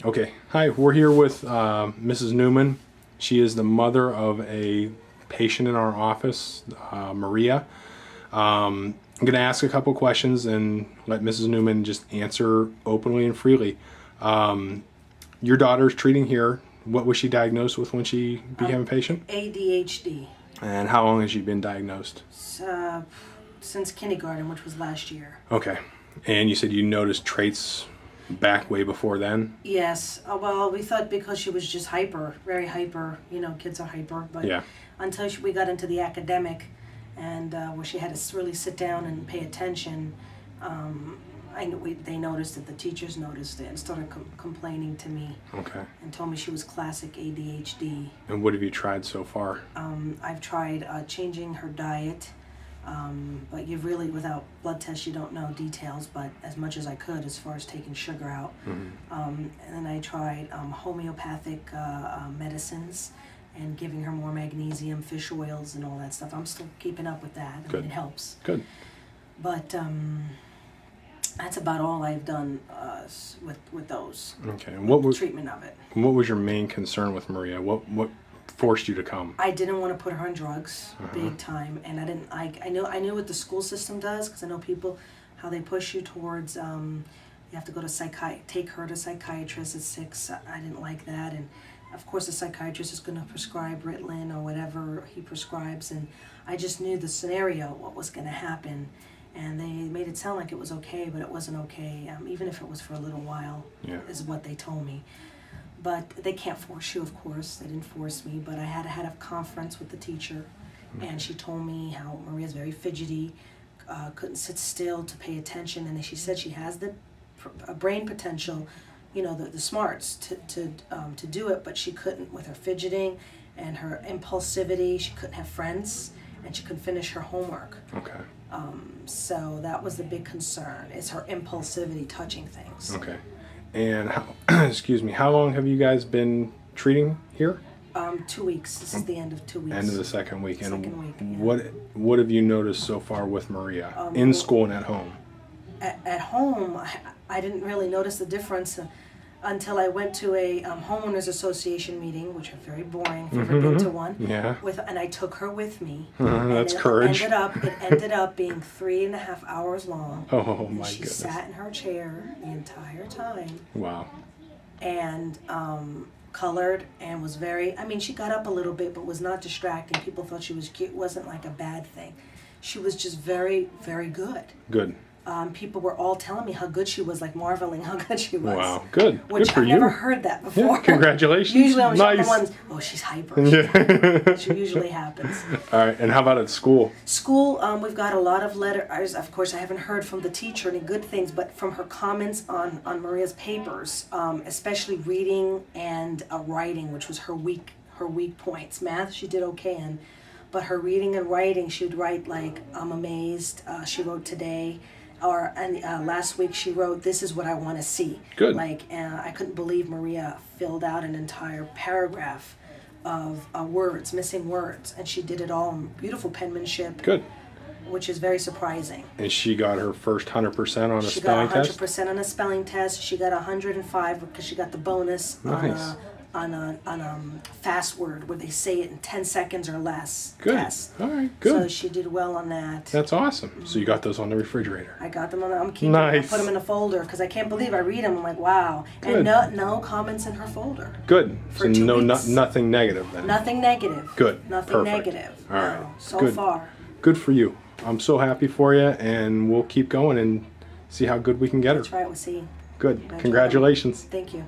Okay. Hi, we're here with Mrs. Newman. She is the mother of a patient in our office, Maria. I'm going to ask a couple questions and let Mrs. Newman just answer openly and freely. Your daughter's treating here. What was she diagnosed with when she became a patient? ADHD. And how long has she been diagnosed? Since kindergarten, which was last year. Okay. And you said you noticed traits back way before then? Yes. Well, we thought because she was just hyper, very hyper. You know, kids are hyper. But Yeah. until we got into the academic and where she had to really sit down and pay attention, they noticed it, the teachers noticed it and started complaining to me. Okay. And told me she was classic ADHD. And what have you tried so far? I've tried changing her diet. But you really, without blood tests, you don't know details, but as much as I could as far as taking sugar out. And then I tried homeopathic medicines and giving her more magnesium, fish oils, and all that stuff. I'm still keeping up with that. Good. I mean, it helps. Good. But that's about all I've done with those. Okay. And what was treatment of it? What was your main concern with Maria? What forced you to come? I didn't want to put her on drugs, big time, and I didn't. I knew what the school system does, because I know people how they push you towards. You have to go to take her to psychiatrist at 6. I didn't like that, and of course the psychiatrist is going to prescribe Ritalin or whatever he prescribes, and I just knew the scenario, what was going to happen, and they made it sound like it was okay, but it wasn't okay. Even if it was for a little while, is what they told me. But they can't force you, of course. They didn't force me, but I had a conference with the teacher, and she told me how Maria's very fidgety, couldn't sit still to pay attention, and she said she has the brain potential, you know, the smarts to do it, but she couldn't with her fidgeting and her impulsivity. She couldn't have friends, and she couldn't finish her homework. Okay. So that was the big concern, is her impulsivity, touching things. Okay. And excuse me, how long have you guys been treating here? 2 weeks. This is the end of 2 weeks. End of the second week. Second week, yeah. What have you noticed so far with Maria in school and at home? At home, I didn't really notice the difference until I went to a homeowners association meeting, which are very boring. If you've ever been to one, Yeah. And I took her with me. That's and courage. It ended up being 3.5 hours long. Oh and my she goodness. sat in her chair the entire time. Wow. And colored and was very. I mean, she got up a little bit, but was not distracting. People thought she was cute. It wasn't like a bad thing. She was just very, very good. Good. People were all telling me how good she was, like marveling how good she was. Wow. Good. Which Good for I've you. never heard that before. Yeah, congratulations. Usually I'm Nice. the ones, oh, she's hyper. Which usually happens. All right. And how about at school? School, we've got a lot of letters. Of course, I haven't heard from the teacher any good things, but from her comments on Maria's papers, especially reading and writing, which was her weak points. Math, she did okay in. But her reading and writing, she would write like, I'm amazed. She wrote today. Last week she wrote, this is what I want to see. Good. Like, I couldn't believe Maria filled out an entire paragraph of words, missing words, and she did it all in beautiful penmanship. Good. Which is very surprising. And she got her first 100% on a She spelling got test? 100% on a spelling test. She got 105 because she got the bonus Nice. on a fast word where they say it in 10 seconds or less. Good. Test. All right. Good. So she did well on that. That's awesome. So you got those on the refrigerator. I got them on. I'm keeping Nice. them. I put them in a folder because I can't believe I read them. I'm like, wow. Good. And no comments in her folder. Good. For So 2 weeks. nothing negative then. Nothing negative. Good. Nothing Perfect. negative. All right. No, so Good. far. Good for you. I'm so happy for you, and we'll keep going and see how good we can get her. That's right. We'll see. Good. Congratulations. Thank you.